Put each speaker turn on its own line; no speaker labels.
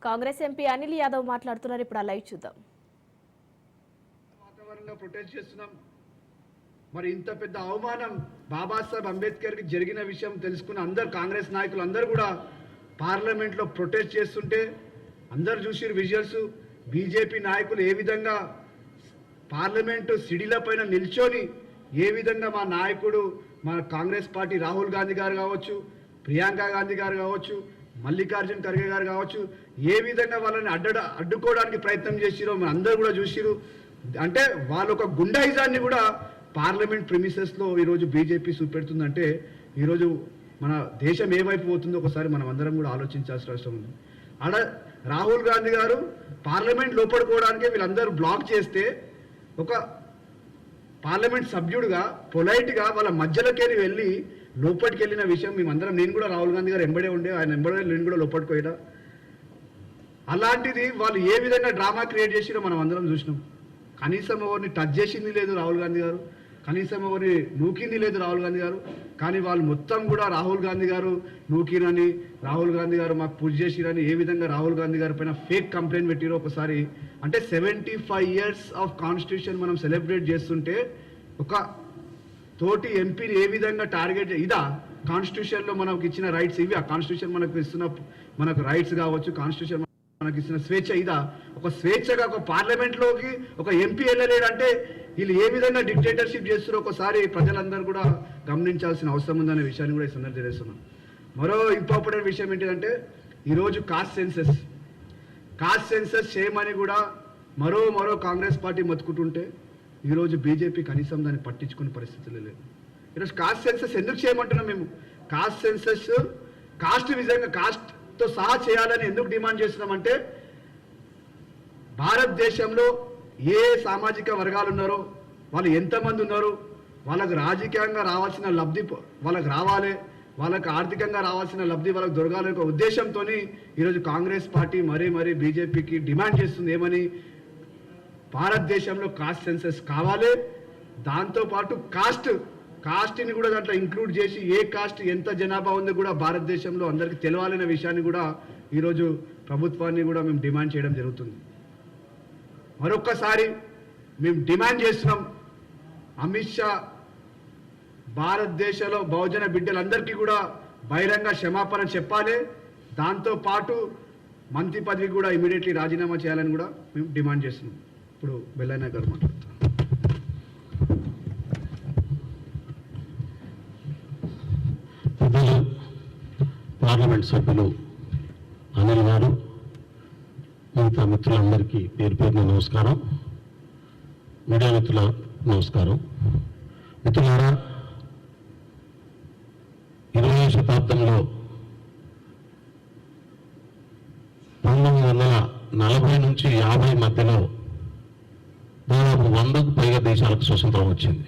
Congress MP Anil Yadav మాట్లాడుతున్నారు. ఇప్పుడు ఆ లైవ్ చూద్దాం.
వాతావరణంలో ప్రొటెస్ట్ చేస్తున్నాం. మరి ఇంత పెద్ద అవమానం బాబాసాహెబ్ అంబేద్కర్ కి జరిగిన విషయం తెలుసుకున్న అందరు కాంగ్రెస్ నాయకులు అందరూ కూడా పార్లమెంట్లో ప్రొటెస్ట్ చేస్తుంటే అందరు చూసిరు విజువల్స్. బీజేపీ నాయకులు ఏ విధంగా పార్లమెంటు సిడిలపైన నిల్చొని ఏ విధంగా మా నాయకుడు మా కాంగ్రెస్ పార్టీ రాహుల్ గాంధీ గారు కావచ్చు, ప్రియాంక గాంధీ గారు కావచ్చు, మల్లికార్జున్ ఖర్గే గారు కావచ్చు, ఏ విధంగా వాళ్ళని అడ్డుకోవడానికి ప్రయత్నం చేసిరో మనం అందరూ కూడా చూసిరు. అంటే వాళ్ళ ఒక గుండాయిజాన్ని కూడా పార్లమెంట్ ప్రిమిసెస్లో ఈరోజు బీజేపీ చూపెడుతుందంటే ఈరోజు మన దేశం ఏవైపు పోతుందో ఒకసారి మనం అందరం కూడా ఆలోచించాల్సిన అవసరం ఉంది. ఆడ రాహుల్ గాంధీ గారు పార్లమెంట్ లోపడుకోవడానికి వీళ్ళందరూ బ్లాక్ చేస్తే ఒక పార్లమెంట్ సభ్యుడుగా పొలైట్గా వాళ్ళ మధ్యలోకి వెళ్ళి లోపలికి వెళ్ళిన విషయం మేమందరం, నేను కూడా రాహుల్ గాంధీ గారు ఎంబడే ఉండే, ఆయన ఎంబడే నేను కూడా లోపలికి అలాంటిది వాళ్ళు ఏ విధంగా డ్రామా క్రియేట్ చేసిరో మనం అందరం చూసినాం. కనీసం ఎవరిని టచ్ చేసింది లేదు రాహుల్ గాంధీ గారు, కనీసం ఎవరిని నూకింది లేదు రాహుల్ గాంధీ గారు. కానీ వాళ్ళు మొత్తం కూడా రాహుల్ గాంధీ గారు నూకిరని, రాహుల్ గాంధీ గారు మాకు పూజ చేసిరని ఏ విధంగా రాహుల్ గాంధీ గారి పైన ఫేక్ కంప్లైంట్ పెట్టిరో ఒకసారి. అంటే 75 years ఆఫ్ కాన్స్టిట్యూషన్ మనం సెలబ్రేట్ చేస్తుంటే ఒక తోటి ఎంపీని ఏ విధంగా టార్గెట్, ఇదా కాన్స్టిట్యూషన్లో మనకు ఇచ్చిన రైట్స్ ఇవి? ఆ కాన్స్టిట్యూషన్ మనకు ఇస్తున్న మనకు రైట్స్ కావచ్చు, కాన్స్టిట్యూషన్ మనకి ఇస్తున్న స్వేచ్ఛ ఇదా? ఒక స్వేచ్ఛగా ఒక పార్లమెంట్లోకి ఒక ఎంపీ వెళ్ళలేడంటే వీళ్ళు ఏ విధంగా డిక్టేటర్షిప్ చేస్తారో ఒకసారి ప్రజలందరూ కూడా గమనించాల్సిన అవసరం ఉందనే విషయాన్ని కూడా ఈ సందర్భంగా తెలియజేస్తున్నాం. మరో ఇంపార్టెంట్ విషయం ఏంటంటే ఈరోజు కాస్ట్ సెన్సస్ చేయమని కూడా మరో కాంగ్రెస్ పార్టీ మతుకుంటుంటే ఈరోజు బీజేపీ కనీసం దాన్ని పట్టించుకునే పరిస్థితులు లేదు. ఈరోజు కాస్ట్ సెన్సస్ ఎందుకు చేయమంటున్నాం మేము? కాస్ట్ సెన్సస్ కాస్ట్ విధంగా కాస్ట్తో సహా చేయాలని ఎందుకు డిమాండ్ చేస్తున్నామంటే భారతదేశంలో ఏ సామాజిక వర్గాలు ఉన్నారో, వాళ్ళు ఎంతమంది ఉన్నారో, వాళ్ళకు రాజకీయంగా రావాల్సిన లబ్ధి వాళ్ళకు రావాలి, వాళ్ళకు ఆర్థికంగా రావాల్సిన లబ్ధి వాళ్ళకు దొరకాలనే ఒక ఉద్దేశంతో ఈరోజు కాంగ్రెస్ పార్టీ మరీ బీజేపీకి డిమాండ్ చేస్తుంది. ఏమని? భారతదేశంలో కాస్ట్ సెన్సస్ కావాలి, దాంతోపాటు కాస్ట్ని కూడా దాంట్లో ఇంక్లూడ్ చేసి ఏ కాస్ట్ ఎంత జనాభా ఉందో కూడా భారతదేశంలో అందరికీ తెలవాలనే విషయాన్ని కూడా ఈరోజు ప్రభుత్వాన్ని కూడా మేము డిమాండ్ చేయడం జరుగుతుంది. మరొక్కసారి మేము డిమాండ్ చేస్తున్నాం, అమిత్ షా భారతదేశంలో బహుజన బిడ్డలందరికీ కూడా బహిరంగ క్షమాపణ చెప్పాలి, దాంతోపాటు మంత్రి పదవి కూడా ఇమీడియట్లీ రాజీనామా చేయాలని కూడా మేము డిమాండ్ చేస్తున్నాం. ఇప్పుడు బెల్లయ్య గారు మాట్లాడుతాం.
పార్లమెంట్ సభ్యులు అనిల్ గారు, మిగతా మిత్రులందరికీ పేరు పేరున నమస్కారం. మీడియా మిత్రుల నమస్కారం. మిత్రులారా, 20వ శతాబ్దంలో 1940 నుంచి 50 మధ్యలో దాదాపు 100కు పైగా దేశాలకు స్వతంత్రం వచ్చింది.